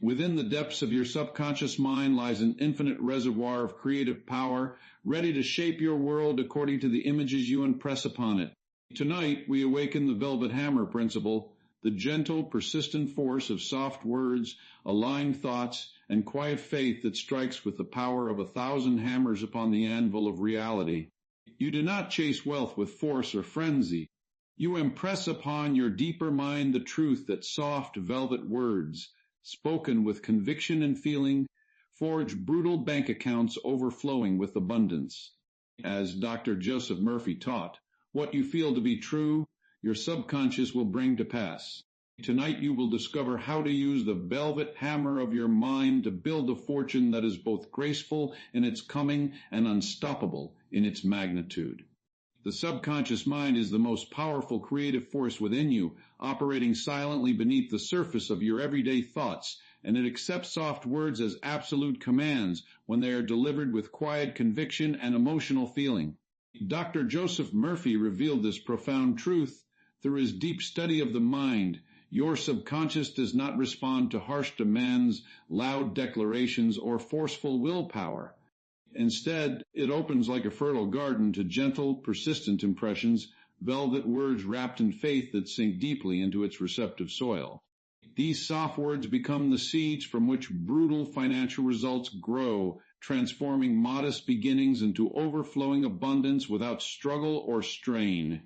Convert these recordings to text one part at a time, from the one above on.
Within the depths of your subconscious mind lies an infinite reservoir of creative power, ready to shape your world according to the images you impress upon it. Tonight, we awaken the velvet hammer principle, the gentle, persistent force of soft words, aligned thoughts, and quiet faith that strikes with the power of 1,000 hammers upon the anvil of reality. You do not chase wealth with force or frenzy. You impress upon your deeper mind the truth that soft velvet words, spoken with conviction and feeling, forge brutal bank accounts overflowing with abundance. As Dr. Joseph Murphy taught, what you feel to be true, your subconscious will bring to pass. Tonight you will discover how to use the velvet hammer of your mind to build a fortune that is both graceful in its coming and unstoppable in its magnitude. The subconscious mind is the most powerful creative force within you, operating silently beneath the surface of your everyday thoughts, and it accepts soft words as absolute commands when they are delivered with quiet conviction and emotional feeling. Dr. Joseph Murphy revealed this profound truth through his deep study of the mind. Your subconscious does not respond to harsh demands, loud declarations, or forceful willpower. Instead, it opens like a fertile garden to gentle, persistent impressions, velvet words wrapped in faith that sink deeply into its receptive soil. These soft words become the seeds from which brutal financial results grow, transforming modest beginnings into overflowing abundance without struggle or strain.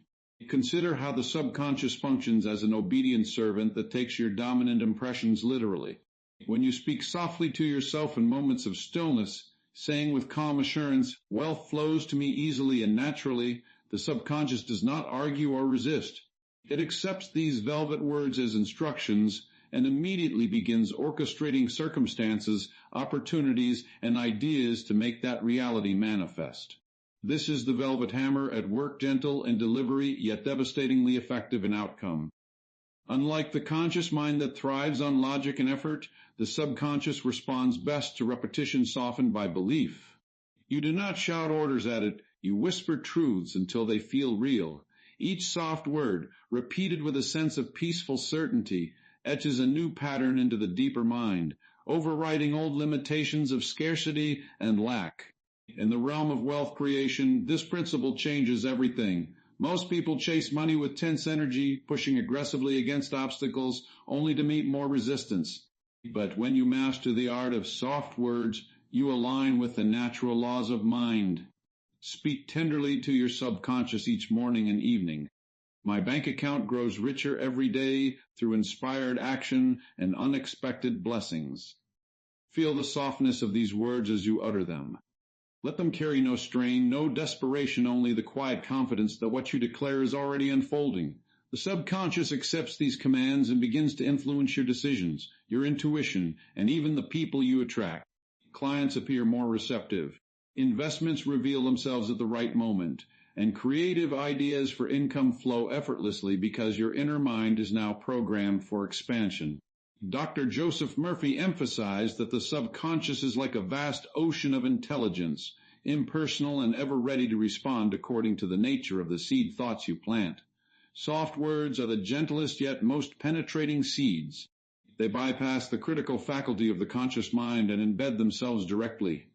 Consider how the subconscious functions as an obedient servant that takes your dominant impressions literally. When you speak softly to yourself in moments of stillness, saying with calm assurance, "Wealth flows to me easily and naturally," the subconscious does not argue or resist. It accepts these velvet words as instructions and immediately begins orchestrating circumstances, opportunities, and ideas to make that reality manifest. This is the velvet hammer at work, gentle in delivery, yet devastatingly effective in outcome. Unlike the conscious mind that thrives on logic and effort, the subconscious responds best to repetition softened by belief. You do not shout orders at it, you whisper truths until they feel real. Each soft word, repeated with a sense of peaceful certainty, etches a new pattern into the deeper mind, overriding old limitations of scarcity and lack. In the realm of wealth creation, this principle changes everything. Most people chase money with tense energy, pushing aggressively against obstacles, only to meet more resistance. But when you master the art of soft words, you align with the natural laws of mind. Speak tenderly to your subconscious each morning and evening. My bank account grows richer every day through inspired action and unexpected blessings. Feel the softness of these words as you utter them. Let them carry no strain, no desperation, only the quiet confidence that what you declare is already unfolding. The subconscious accepts these commands and begins to influence your decisions, your intuition, and even the people you attract. Clients appear more receptive. Investments reveal themselves at the right moment, and creative ideas for income flow effortlessly because your inner mind is now programmed for expansion. Dr. Joseph Murphy emphasized that the subconscious is like a vast ocean of intelligence, impersonal and ever ready to respond according to the nature of the seed thoughts you plant. Soft words are the gentlest yet most penetrating seeds. They bypass the critical faculty of the conscious mind and embed themselves directly.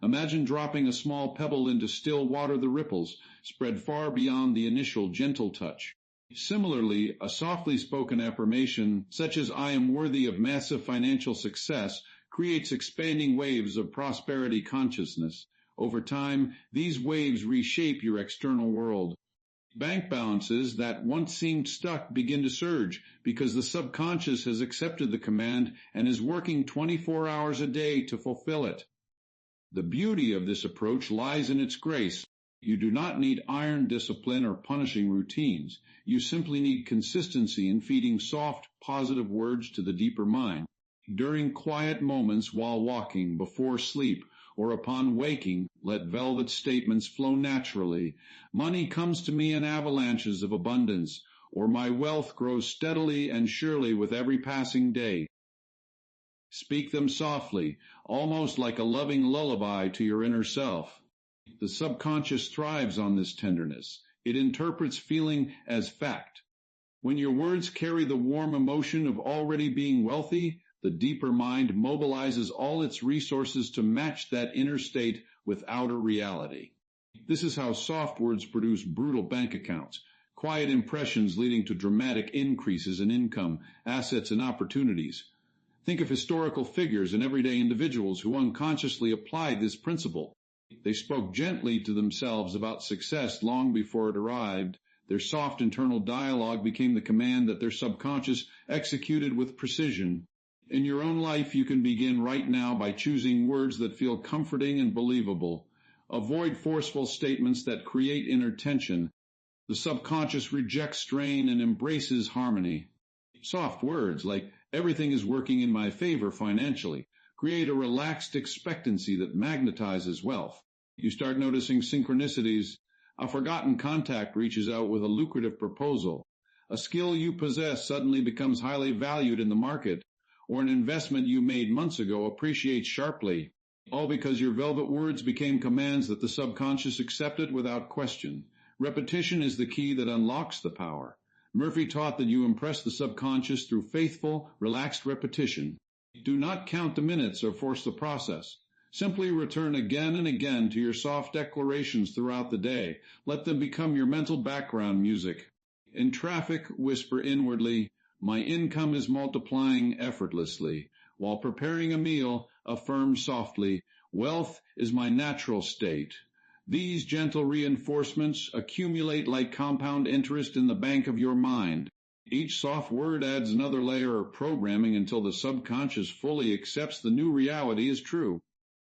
Imagine dropping a small pebble into still water. The ripples spread far beyond the initial gentle touch. Similarly, a softly spoken affirmation, such as "I am worthy of massive financial success," creates expanding waves of prosperity consciousness. Over time, these waves reshape your external world. Bank balances that once seemed stuck begin to surge because the subconscious has accepted the command and is working 24 hours a day to fulfill it. The beauty of this approach lies in its grace. You do not need iron discipline or punishing routines. You simply need consistency in feeding soft, positive words to the deeper mind. During quiet moments while walking, before sleep, or upon waking, let velvet statements flow naturally. Money comes to me in avalanches of abundance, or my wealth grows steadily and surely with every passing day. Speak them softly, almost like a loving lullaby to your inner self. The subconscious thrives on this tenderness. It interprets feeling as fact. When your words carry the warm emotion of already being wealthy, The deeper mind mobilizes all its resources to match that inner state with outer reality. This is how soft words produce brutal bank accounts, quiet impressions leading to dramatic increases in income, assets, and opportunities. Think of historical figures and everyday individuals who unconsciously applied this principle. They spoke gently to themselves about success long before it arrived. Their soft internal dialogue became the command that their subconscious executed with precision. In your own life, you can begin right now by choosing words that feel comforting and believable. Avoid forceful statements that create inner tension. The subconscious rejects strain and embraces harmony. Soft words like, "Everything is working in my favor financially," create a relaxed expectancy that magnetizes wealth. You start noticing synchronicities. A forgotten contact reaches out with a lucrative proposal. A skill you possess suddenly becomes highly valued in the market, or an investment you made months ago appreciates sharply, all because your velvet words became commands that the subconscious accepted without question. Repetition is the key that unlocks the power. Murphy taught that you impress the subconscious through faithful, relaxed repetition. Do not count the minutes or force the process. Simply return again and again to your soft declarations throughout the day. Let them become your mental background music. In traffic, whisper inwardly, "My income is multiplying effortlessly." While preparing a meal, affirm softly, "Wealth is my natural state." These gentle reinforcements accumulate like compound interest in the bank of your mind. Each soft word adds another layer of programming until the subconscious fully accepts the new reality as true.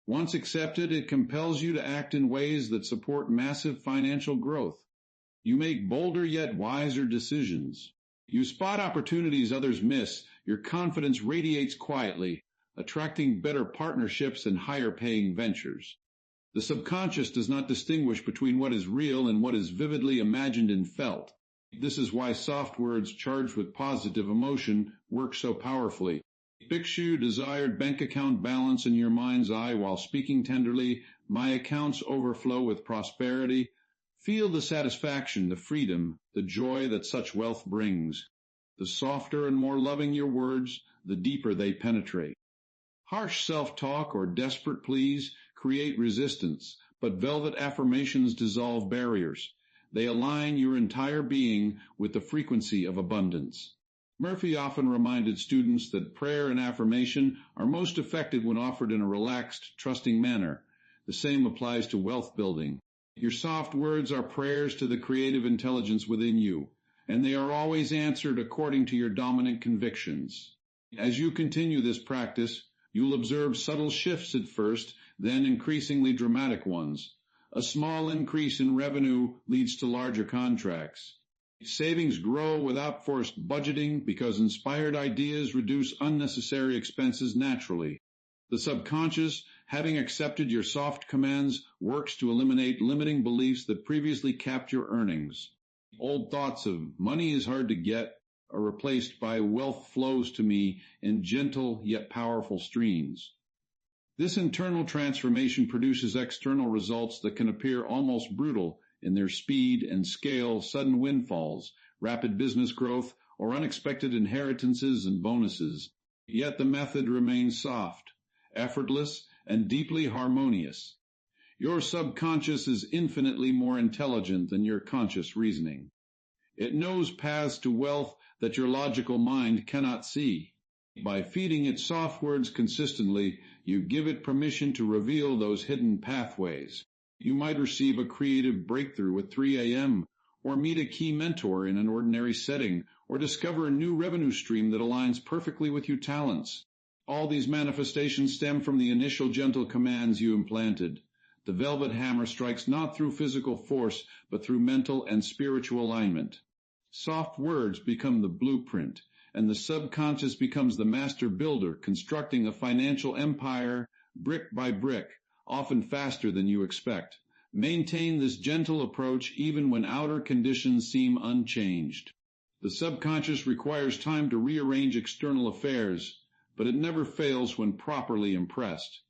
Once accepted, it compels you to act in ways that support massive financial growth. You make bolder yet wiser decisions. You spot opportunities others miss. Your confidence radiates quietly, attracting better partnerships and higher-paying ventures. The subconscious does not distinguish between what is real and what is vividly imagined and felt. This is why soft words charged with positive emotion work so powerfully. Picture desired bank account balance in your mind's eye while speaking tenderly, "My accounts overflow with prosperity." Feel the satisfaction, the freedom, the joy that such wealth brings. The softer and more loving your words, the deeper they penetrate. Harsh self-talk or desperate pleas create resistance, but velvet affirmations dissolve barriers. They align your entire being with the frequency of abundance. Murphy often reminded students that prayer and affirmation are most effective when offered in a relaxed, trusting manner. The same applies to wealth building. Your soft words are prayers to the creative intelligence within you, and they are always answered according to your dominant convictions. As you continue this practice, you'll observe subtle shifts at first, then increasingly dramatic ones. A small increase in revenue leads to larger contracts. Savings grow without forced budgeting because inspired ideas reduce unnecessary expenses naturally. The subconscious, having accepted your soft commands, works to eliminate limiting beliefs that previously capped your earnings. Old thoughts of money is hard to get are replaced by wealth flows to me in gentle yet powerful streams. This internal transformation produces external results that can appear almost brutal in their speed and scale, sudden windfalls, rapid business growth, or unexpected inheritances and bonuses. Yet the method remains soft, effortless, and deeply harmonious. Your subconscious is infinitely more intelligent than your conscious reasoning. It knows paths to wealth that your logical mind cannot see. By feeding it soft words consistently, you give it permission to reveal those hidden pathways. You might receive a creative breakthrough at 3 a.m., or meet a key mentor in an ordinary setting, or discover a new revenue stream that aligns perfectly with your talents. All these manifestations stem from the initial gentle commands you implanted. The velvet hammer strikes not through physical force, but through mental and spiritual alignment. Soft words become the blueprint, and the subconscious becomes the master builder, constructing a financial empire brick by brick, often faster than you expect. Maintain this gentle approach even when outer conditions seem unchanged. The subconscious requires time to rearrange external affairs, but it never fails when properly impressed.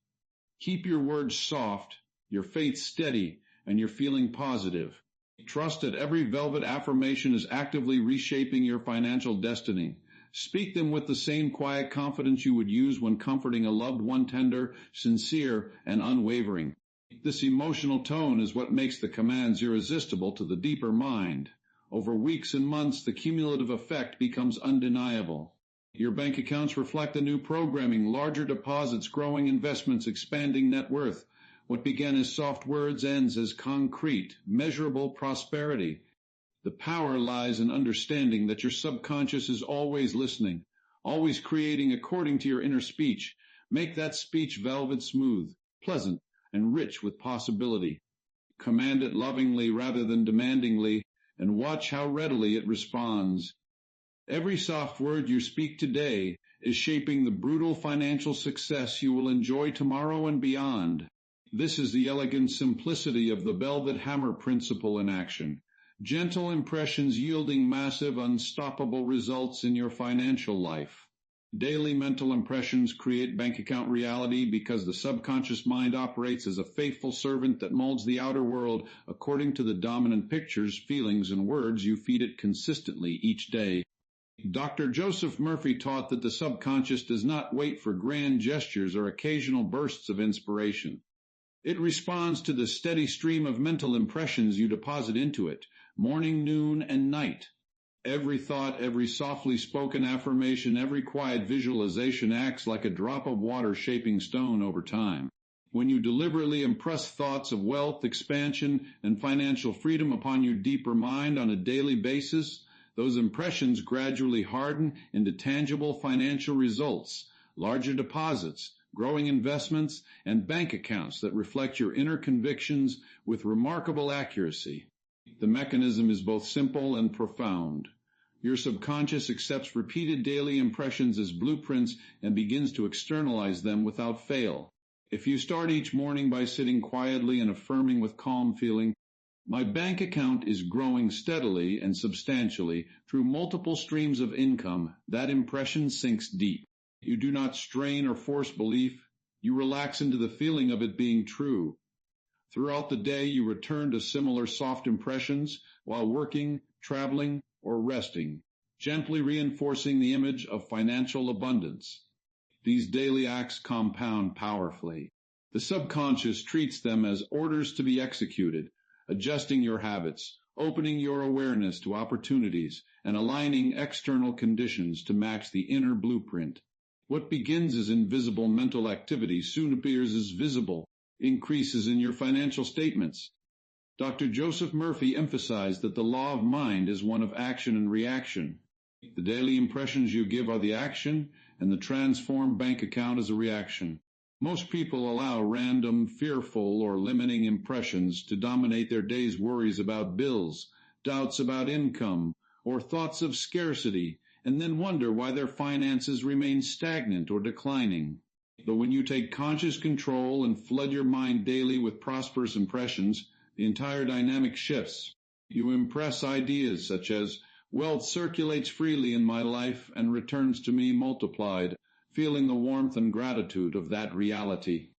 Keep your words soft, your faith steady, and your feeling positive. Trust that every velvet affirmation is actively reshaping your financial destiny. Speak them with the same quiet confidence you would use when comforting a loved one, tender, sincere, and unwavering. This emotional tone is what makes the commands irresistible to the deeper mind. Over weeks and months, the cumulative effect becomes undeniable. Your bank accounts reflect the new programming, larger deposits, growing investments, expanding net worth. What began as soft words ends as concrete, measurable prosperity. The power lies in understanding that your subconscious is always listening, always creating according to your inner speech. Make that speech velvet smooth, pleasant, and rich with possibility. Command it lovingly rather than demandingly, and watch how readily it responds. Every soft word you speak today is shaping the brutal financial success you will enjoy tomorrow and beyond. This is the elegant simplicity of the velvet hammer principle in action. Gentle impressions yielding massive, unstoppable results in your financial life. Daily mental impressions create bank account reality because the subconscious mind operates as a faithful servant that molds the outer world according to the dominant pictures, feelings, and words you feed it consistently each day. Dr. Joseph Murphy taught that the subconscious does not wait for grand gestures or occasional bursts of inspiration. It responds to the steady stream of mental impressions you deposit into it, morning, noon, and night. Every thought, every softly spoken affirmation, every quiet visualization acts like a drop of water shaping stone over time. When you deliberately impress thoughts of wealth, expansion, and financial freedom upon your deeper mind on a daily basis, those impressions gradually harden into tangible financial results, larger deposits, growing investments, and bank accounts that reflect your inner convictions with remarkable accuracy. The mechanism is both simple and profound. Your subconscious accepts repeated daily impressions as blueprints and begins to externalize them without fail. If you start each morning by sitting quietly and affirming with calm feeling, "My bank account is growing steadily and substantially through multiple streams of income," that impression sinks deep. You do not strain or force belief. You relax into the feeling of it being true. Throughout the day, you return to similar soft impressions while working, traveling, or resting, gently reinforcing the image of financial abundance. These daily acts compound powerfully. The subconscious treats them as orders to be executed, adjusting your habits, opening your awareness to opportunities, and aligning external conditions to match the inner blueprint. What begins as invisible mental activity soon appears as visible increases in your financial statements. Dr. Joseph Murphy emphasized that the law of mind is one of action and reaction. The daily impressions you give are the action, and the transformed bank account is a reaction. Most people allow random, fearful, or limiting impressions to dominate their day's worries about bills, doubts about income, or thoughts of scarcity, and then wonder why their finances remain stagnant or declining. But when you take conscious control and flood your mind daily with prosperous impressions, the entire dynamic shifts. You impress ideas such as, "Wealth circulates freely in my life and returns to me multiplied," feeling the warmth and gratitude of that reality.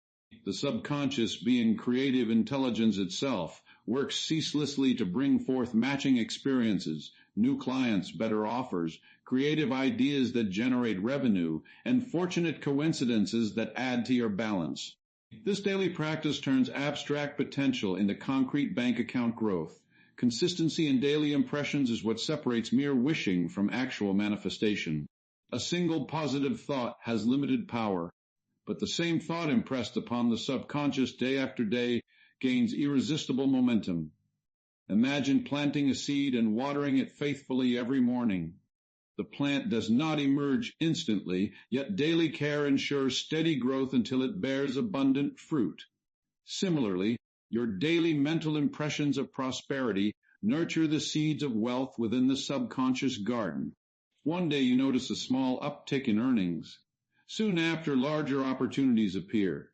The subconscious, being creative intelligence itself, works ceaselessly to bring forth matching experiences, new clients, better offers, creative ideas that generate revenue, and fortunate coincidences that add to your balance. This daily practice turns abstract potential into concrete bank account growth. Consistency in daily impressions is what separates mere wishing from actual manifestation. A single positive thought has limited power, but the same thought impressed upon the subconscious day after day gains irresistible momentum. Imagine planting a seed and watering it faithfully every morning. The plant does not emerge instantly, yet daily care ensures steady growth until it bears abundant fruit. Similarly, your daily mental impressions of prosperity nurture the seeds of wealth within the subconscious garden. One day you notice a small uptick in earnings. Soon after, larger opportunities appear.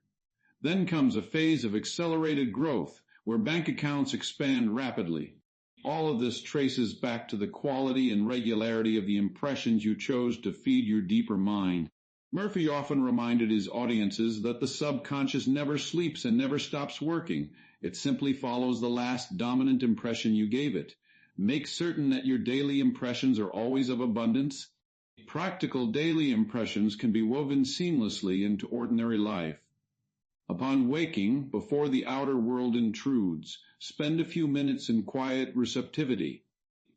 Then comes a phase of accelerated growth where bank accounts expand rapidly. All of this traces back to the quality and regularity of the impressions you chose to feed your deeper mind. Murphy often reminded his audiences that the subconscious never sleeps and never stops working. It simply follows the last dominant impression you gave it. Make certain that your daily impressions are always of abundance, Practical daily impressions can be woven seamlessly into ordinary life. Upon waking, before the outer world intrudes, spend a few minutes in quiet receptivity.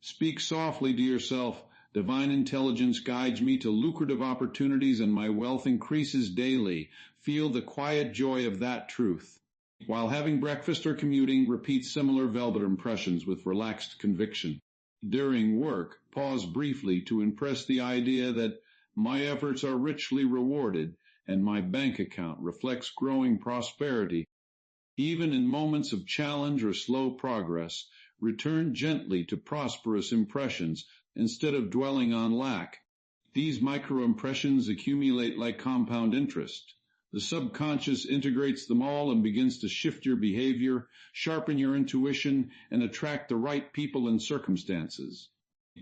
Speak softly to yourself, "Divine intelligence guides me to lucrative opportunities and my wealth increases daily." Feel the quiet joy of that truth. While having breakfast or commuting, repeat similar velvet impressions with relaxed conviction. During work, pause briefly to impress the idea that my efforts are richly rewarded and my bank account reflects growing prosperity. Even in moments of challenge or slow progress, return gently to prosperous impressions instead of dwelling on lack. These micro-impressions accumulate like compound interest. The subconscious integrates them all and begins to shift your behavior, sharpen your intuition, and attract the right people and circumstances.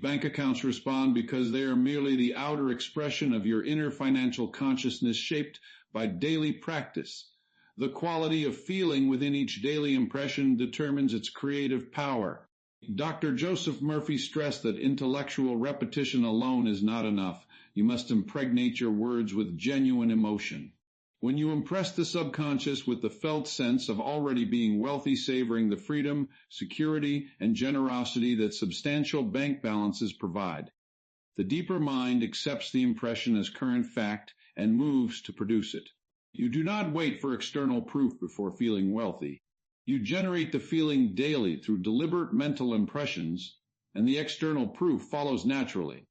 Bank accounts respond because they are merely the outer expression of your inner financial consciousness shaped by daily practice. The quality of feeling within each daily impression determines its creative power. Dr. Joseph Murphy stressed that intellectual repetition alone is not enough. You must impregnate your words with genuine emotion. When you impress the subconscious with the felt sense of already being wealthy, savoring the freedom, security, and generosity that substantial bank balances provide, the deeper mind accepts the impression as current fact and moves to produce it. You do not wait for external proof before feeling wealthy. You generate the feeling daily through deliberate mental impressions, and the external proof follows naturally.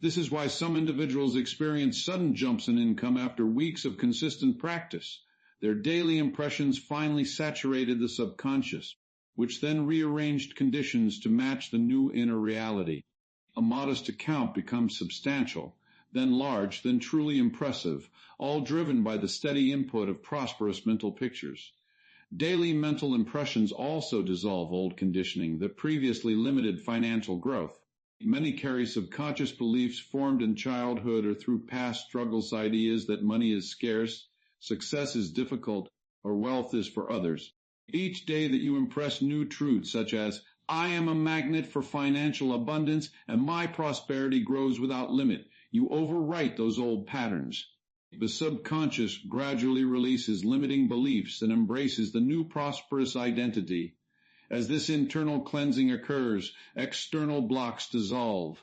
This is why some individuals experience sudden jumps in income after weeks of consistent practice. Their daily impressions finally saturated the subconscious, which then rearranged conditions to match the new inner reality. A modest account becomes substantial, then large, then truly impressive, all driven by the steady input of prosperous mental pictures. Daily mental impressions also dissolve old conditioning that previously limited financial growth. Many carry subconscious beliefs formed in childhood or through past struggles, ideas that money is scarce, success is difficult, or wealth is for others. Each day that you impress new truths such as, "I am a magnet for financial abundance and my prosperity grows without limit," you overwrite those old patterns. The subconscious gradually releases limiting beliefs and embraces the new prosperous identity. As this internal cleansing occurs, external blocks dissolve.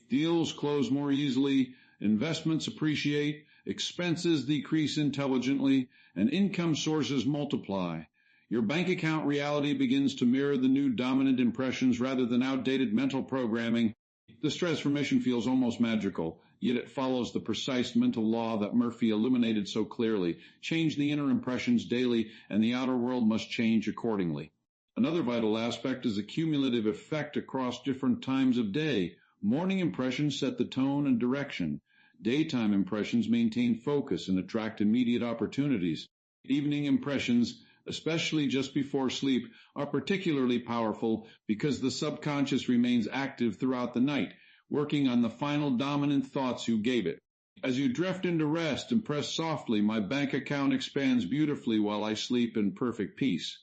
Deals close more easily, investments appreciate, expenses decrease intelligently, and income sources multiply. Your bank account reality begins to mirror the new dominant impressions rather than outdated mental programming. This transformation feels almost magical, yet it follows the precise mental law that Murphy illuminated so clearly. Change the inner impressions daily, and the outer world must change accordingly. Another vital aspect is the cumulative effect across different times of day. Morning impressions set the tone and direction. Daytime impressions maintain focus and attract immediate opportunities. Evening impressions, especially just before sleep, are particularly powerful because the subconscious remains active throughout the night, working on the final dominant thoughts you gave it. As you drift into rest, impress softly, "My bank account expands beautifully while I sleep in perfect peace."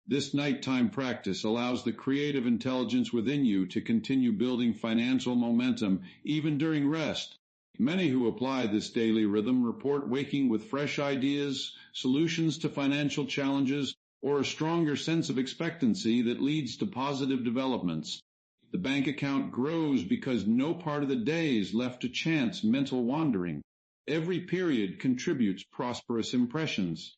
This nighttime practice allows the creative intelligence within you to continue building financial momentum even during rest. Many who apply this daily rhythm report waking with fresh ideas, solutions to financial challenges, or a stronger sense of expectancy that leads to positive developments. The bank account grows because no part of the day is left to chance mental wandering. Every period contributes prosperous impressions.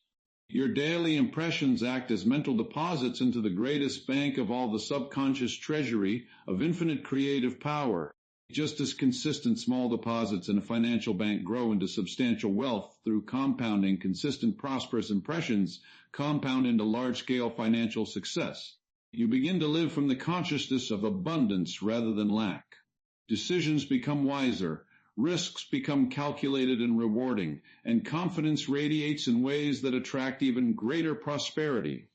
Your daily impressions act as mental deposits into the greatest bank of all, the subconscious treasury of infinite creative power. Just as consistent small deposits in a financial bank grow into substantial wealth through compounding, consistent prosperous impressions compound into large-scale financial success. You begin to live from the consciousness of abundance rather than lack. Decisions become wiser. Risks become calculated and rewarding, and confidence radiates in ways that attract even greater prosperity.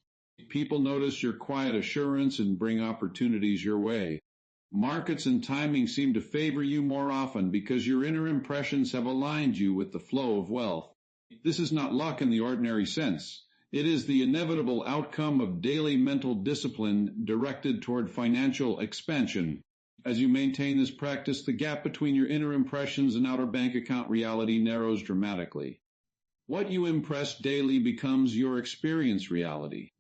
People notice your quiet assurance and bring opportunities your way. Markets and timing seem to favor you more often because your inner impressions have aligned you with the flow of wealth. This is not luck in the ordinary sense. It is the inevitable outcome of daily mental discipline directed toward financial expansion. As you maintain this practice, the gap between your inner impressions and outer bank account reality narrows dramatically. What you impress daily becomes your experience reality.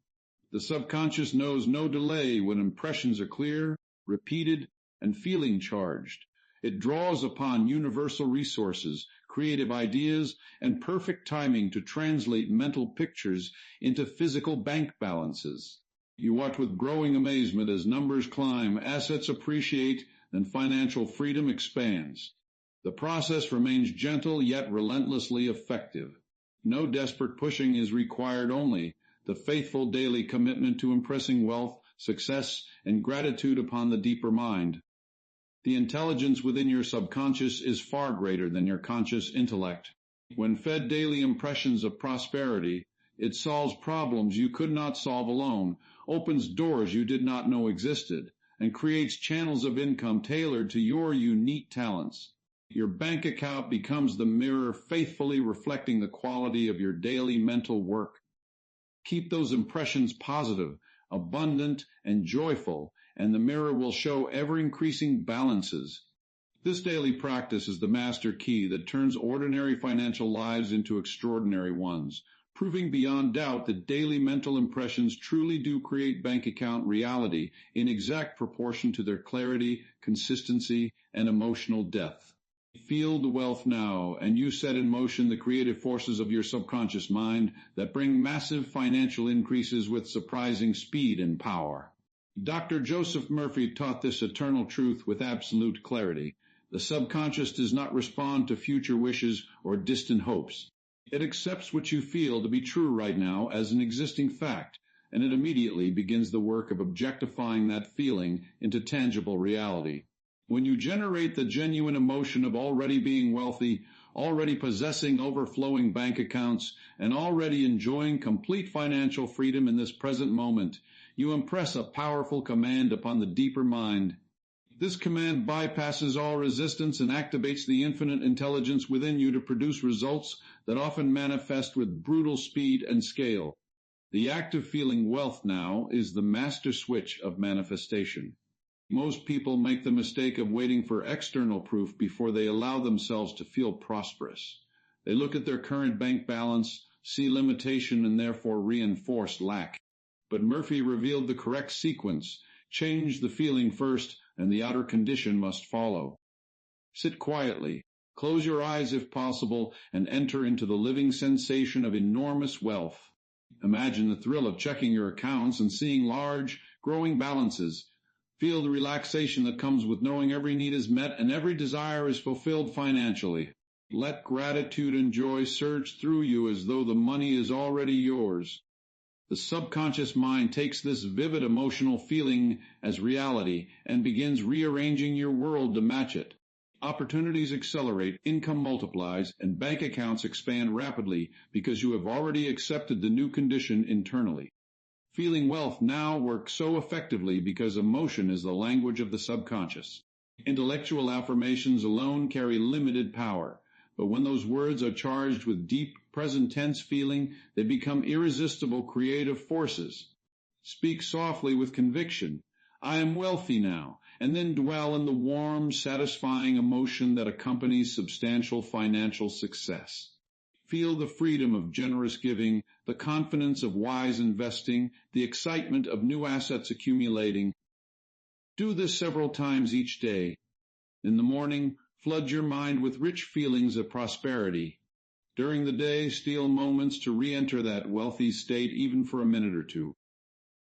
The subconscious knows no delay when impressions are clear, repeated, and feeling charged. It draws upon universal resources, creative ideas, and perfect timing to translate mental pictures into physical bank balances. You watch with growing amazement as numbers climb, assets appreciate, and financial freedom expands. The process remains gentle yet relentlessly effective. No desperate pushing is required, only the faithful daily commitment to impressing wealth, success, and gratitude upon the deeper mind. The intelligence within your subconscious is far greater than your conscious intellect. When fed daily impressions of prosperity, it solves problems you could not solve alone, opens doors you did not know existed, and creates channels of income tailored to your unique talents. Your bank account becomes the mirror faithfully reflecting the quality of your daily mental work. Keep those impressions positive, abundant, and joyful, and the mirror will show ever-increasing balances. This daily practice is the master key that turns ordinary financial lives into extraordinary ones, proving beyond doubt that daily mental impressions truly do create bank account reality in exact proportion to their clarity, consistency, and emotional depth. Feel the wealth now, and you set in motion the creative forces of your subconscious mind that bring massive financial increases with surprising speed and power. Dr. Joseph Murphy taught this eternal truth with absolute clarity. The subconscious does not respond to future wishes or distant hopes. It accepts what you feel to be true right now as an existing fact, and it immediately begins the work of objectifying that feeling into tangible reality. When you generate the genuine emotion of already being wealthy, already possessing overflowing bank accounts, and already enjoying complete financial freedom in this present moment, you impress a powerful command upon the deeper mind. This command bypasses all resistance and activates the infinite intelligence within you to produce results that often manifest with brutal speed and scale. The act of feeling wealth now is the master switch of manifestation. Most people make the mistake of waiting for external proof before they allow themselves to feel prosperous. They look at their current bank balance, see limitation, and therefore reinforce lack. But Murphy revealed the correct sequence. Change the feeling first, and the outer condition must follow. Sit quietly, close your eyes if possible, and enter into the living sensation of enormous wealth. Imagine the thrill of checking your accounts and seeing large, growing balances. Feel the relaxation that comes with knowing every need is met and every desire is fulfilled financially. Let gratitude and joy surge through you as though the money is already yours. The subconscious mind takes this vivid emotional feeling as reality and begins rearranging your world to match it. Opportunities accelerate, income multiplies, and bank accounts expand rapidly because you have already accepted the new condition internally. Feeling wealth now works so effectively because emotion is the language of the subconscious. Intellectual affirmations alone carry limited power, but when those words are charged with deep, present tense feeling, they become irresistible creative forces. Speak softly with conviction, "I am wealthy now," and then dwell in the warm, satisfying emotion that accompanies substantial financial success. Feel the freedom of generous giving, the confidence of wise investing, the excitement of new assets accumulating. Do this several times each day. In the morning, flood your mind with rich feelings of prosperity. During the day, steal moments to re-enter that wealthy state even for a minute or two.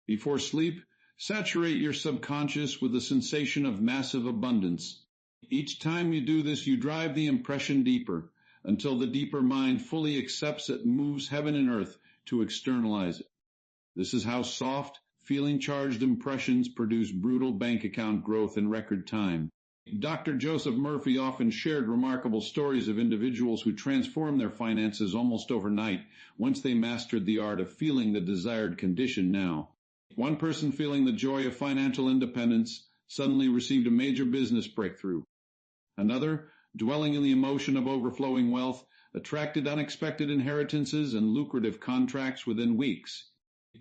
Before sleep, saturate your subconscious with the sensation of massive abundance. Each time you do this, you drive the impression deeper, until the deeper mind fully accepts it and moves heaven and earth to externalize it. This is how soft, feeling-charged impressions produce brutal bank account growth in record time. Dr. Joseph Murphy often shared remarkable stories of individuals who transformed their finances almost overnight once they mastered the art of feeling the desired condition now. One person feeling the joy of financial independence suddenly received a major business breakthrough. Another, dwelling in the emotion of overflowing wealth, attracted unexpected inheritances and lucrative contracts within weeks.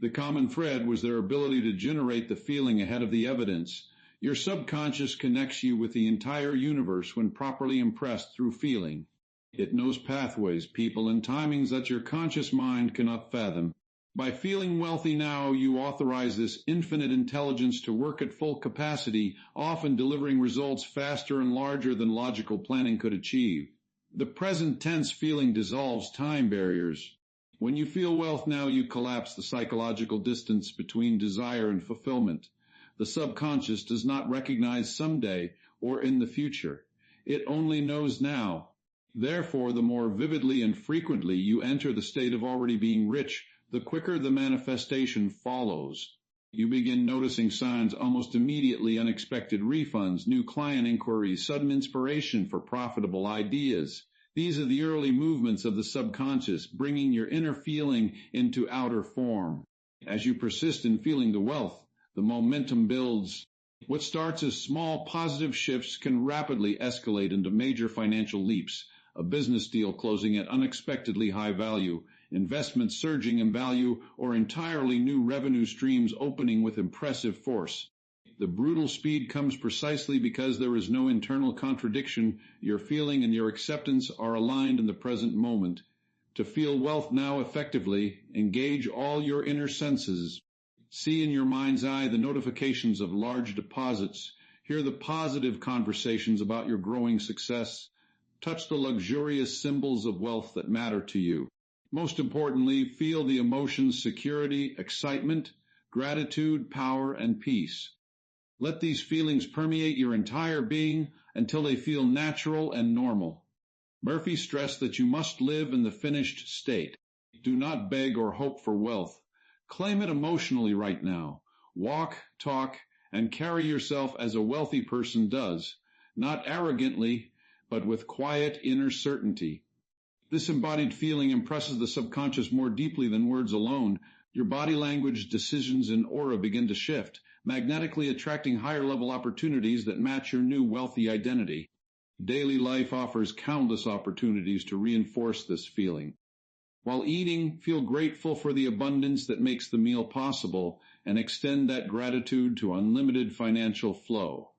The common thread was their ability to generate the feeling ahead of the evidence, Your subconscious connects you with the entire universe when properly impressed through feeling. It knows pathways, people, and timings that your conscious mind cannot fathom. By feeling wealthy now, you authorize this infinite intelligence to work at full capacity, often delivering results faster and larger than logical planning could achieve. The present tense feeling dissolves time barriers. When you feel wealth now, you collapse the psychological distance between desire and fulfillment. The subconscious does not recognize someday or in the future. It only knows now. Therefore, the more vividly and frequently you enter the state of already being rich, the quicker the manifestation follows. You begin noticing signs almost immediately: unexpected refunds, new client inquiries, sudden inspiration for profitable ideas. These are the early movements of the subconscious, bringing your inner feeling into outer form. As you persist in feeling the wealth, the momentum builds. What starts as small positive shifts can rapidly escalate into major financial leaps. A business deal closing at unexpectedly high value, investments surging in value, or entirely new revenue streams opening with impressive force. The brutal speed comes precisely because there is no internal contradiction. Your feeling and your acceptance are aligned in the present moment. To feel wealth now effectively, engage all your inner senses. See in your mind's eye the notifications of large deposits. Hear the positive conversations about your growing success. Touch the luxurious symbols of wealth that matter to you. Most importantly, feel the emotions security, excitement, gratitude, power, and peace. Let these feelings permeate your entire being until they feel natural and normal. Murphy stressed that you must live in the finished state. Do not beg or hope for wealth. Claim it emotionally right now. Walk, talk, and carry yourself as a wealthy person does, not arrogantly, but with quiet inner certainty. This embodied feeling impresses the subconscious more deeply than words alone. Your body language, decisions, and aura begin to shift, magnetically attracting higher-level opportunities that match your new wealthy identity. Daily life offers countless opportunities to reinforce this feeling. While eating, feel grateful for the abundance that makes the meal possible and extend that gratitude to unlimited financial flow.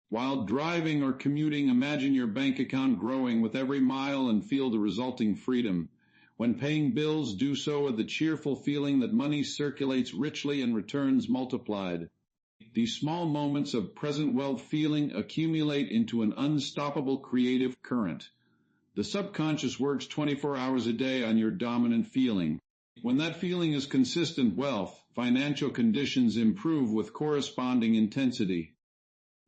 While driving or commuting, imagine your bank account growing with every mile and feel the resulting freedom. When paying bills, do so with the cheerful feeling that money circulates richly and returns multiplied. These small moments of present wealth feeling accumulate into an unstoppable creative current. The subconscious works 24 hours a day on your dominant feeling. When that feeling is consistent wealth, financial conditions improve with corresponding intensity.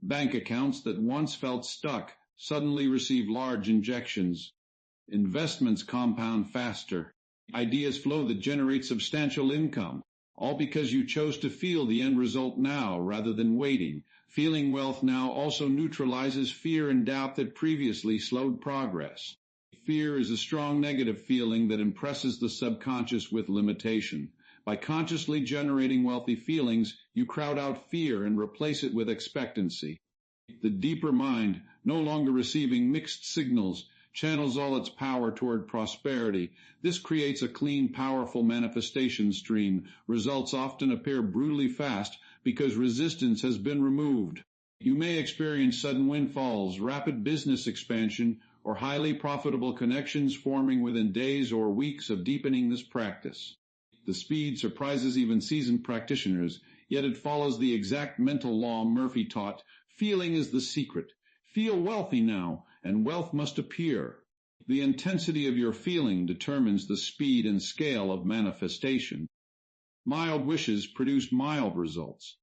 Bank accounts that once felt stuck suddenly receive large injections. Investments compound faster. Ideas flow that generate substantial income, all because you chose to feel the end result now rather than waiting. Feeling wealth now also neutralizes fear and doubt that previously slowed progress. Fear is a strong negative feeling that impresses the subconscious with limitation. By consciously generating wealthy feelings, you crowd out fear and replace it with expectancy. The deeper mind, no longer receiving mixed signals, channels all its power toward prosperity. This creates a clean, powerful manifestation stream. Results often appear brutally fast because resistance has been removed. You may experience sudden windfalls, rapid business expansion, or highly profitable connections forming within days or weeks of deepening this practice. The speed surprises even seasoned practitioners, yet it follows the exact mental law Murphy taught. Feeling is the secret. Feel wealthy now, and wealth must appear. The intensity of your feeling determines the speed and scale of manifestation. Mild wishes produce mild results.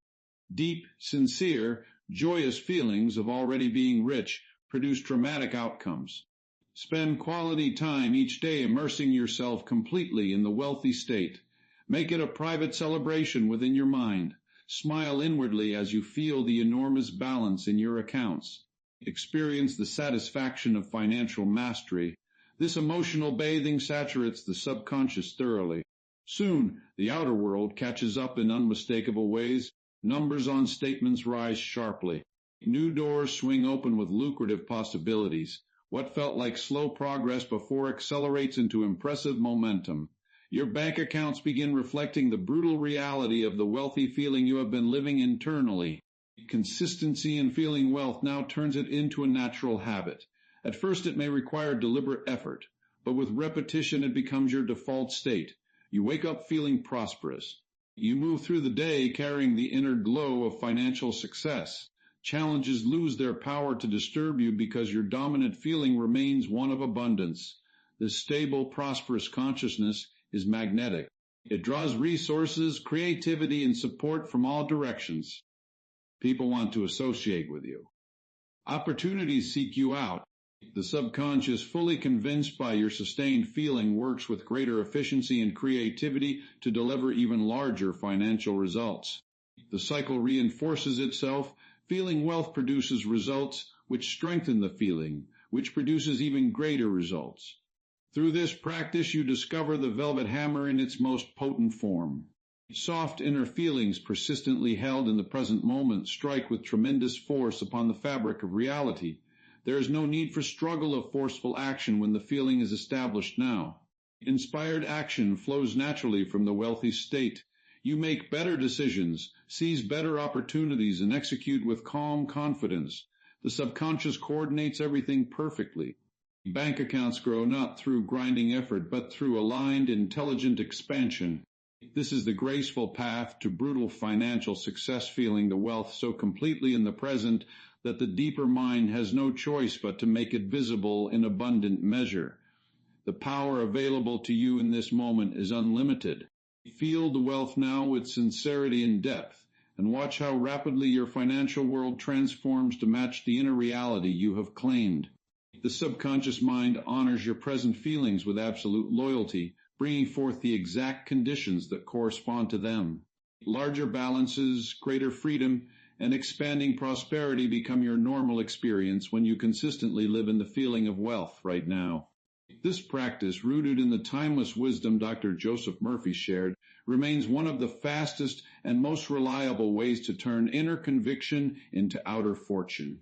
Deep, sincere, joyous feelings of already being rich produce dramatic outcomes. Spend quality time each day immersing yourself completely in the wealthy state. Make it a private celebration within your mind. Smile inwardly as you feel the enormous balance in your accounts. Experience the satisfaction of financial mastery. This emotional bathing saturates the subconscious thoroughly. Soon, the outer world catches up in unmistakable ways. Numbers on statements rise sharply. New doors swing open with lucrative possibilities. What felt like slow progress before accelerates into impressive momentum. Your bank accounts begin reflecting the brutal reality of the wealthy feeling you have been living internally. Consistency in feeling wealth now turns it into a natural habit. At first, it may require deliberate effort, but with repetition, it becomes your default state. You wake up feeling prosperous. You move through the day carrying the inner glow of financial success. Challenges lose their power to disturb you because your dominant feeling remains one of abundance. This stable, prosperous consciousness is magnetic. It draws resources, creativity, and support from all directions. People want to associate with you. Opportunities seek you out. The subconscious, fully convinced by your sustained feeling, works with greater efficiency and creativity to deliver even larger financial results. The cycle reinforces itself. Feeling wealth produces results which strengthen the feeling, which produces even greater results. Through this practice, you discover the velvet hammer in its most potent form. Soft inner feelings persistently held in the present moment strike with tremendous force upon the fabric of reality. There is no need for struggle of forceful action when the feeling is established now. Inspired action flows naturally from the wealthy state. You make better decisions, seize better opportunities, and execute with calm confidence. The subconscious coordinates everything perfectly. Bank accounts grow not through grinding effort, but through aligned, intelligent expansion. This is the graceful path to brutal financial success, feeling the wealth so completely in the present that the deeper mind has no choice but to make it visible in abundant measure. The power available to you in this moment is unlimited. Feel the wealth now with sincerity and depth, and watch how rapidly your financial world transforms to match the inner reality you have claimed. The subconscious mind honors your present feelings with absolute loyalty, bringing forth the exact conditions that correspond to them. Larger balances, greater freedom, and expanding prosperity become your normal experience when you consistently live in the feeling of wealth right now. This practice, rooted in the timeless wisdom Dr. Joseph Murphy shared, remains one of the fastest and most reliable ways to turn inner conviction into outer fortune.